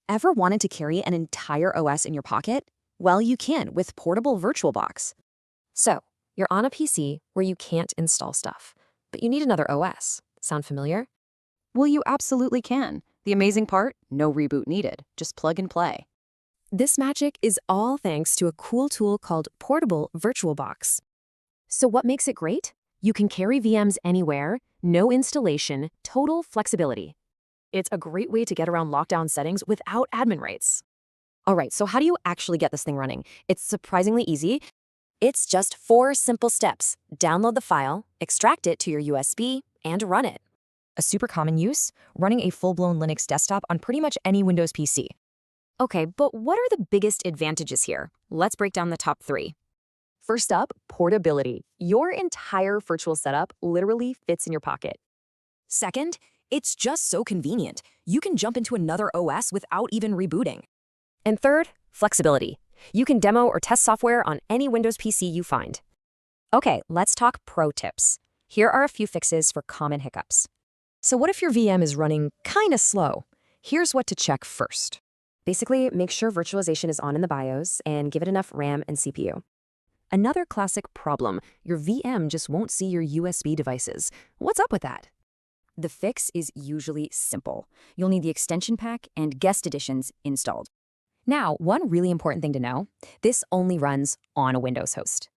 Ever wanted to carry an entire OS in your pocket? Well, you can with Portable VirtualBox. So, you're on a PC where you can't install stuff, but you need another OS. Sound familiar? Well, you absolutely can. The amazing part? No reboot needed. Just plug and play. This magic is all thanks to a cool tool called Portable VirtualBox. So what makes it great? You can carry VMs anywhere, no installation, total flexibility. It's a great way to get around lockdown settings without admin rights. All right, so how do you actually get this thing running? It's surprisingly easy. It's just 4 simple steps. Download the file, extract it to your USB, and run it. A super common use, running a full-blown Linux desktop on pretty much any Windows PC. Okay, but what are the biggest advantages here? Let's break down the top 3. First up, portability. Your entire virtual setup literally fits in your pocket. Second, it's just so convenient. You can jump into another OS without even rebooting. And third, flexibility. You can demo or test software on any Windows PC you find. Okay, let's talk pro tips. Here are a few fixes for common hiccups. So what if your VM is running kinda slow? Here's what to check first. Basically, make sure virtualization is on in the BIOS and give it enough RAM and CPU. Another classic problem, your VM just won't see your USB devices. What's up with that? The fix is usually simple. You'll need the extension pack and guest editions installed. Now, one really important thing to know, this only runs on a Windows host.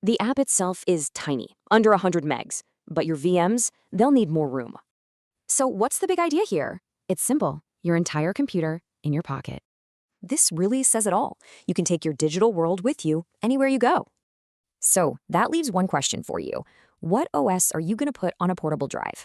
The app itself is tiny, under 100 megs, but your VMs, they'll need more room. So what's the big idea here? It's simple, your entire computer in your pocket. This really says it all. You can take your digital world with you anywhere you go. So that leaves one question for you. What OS are you going to put on a portable drive?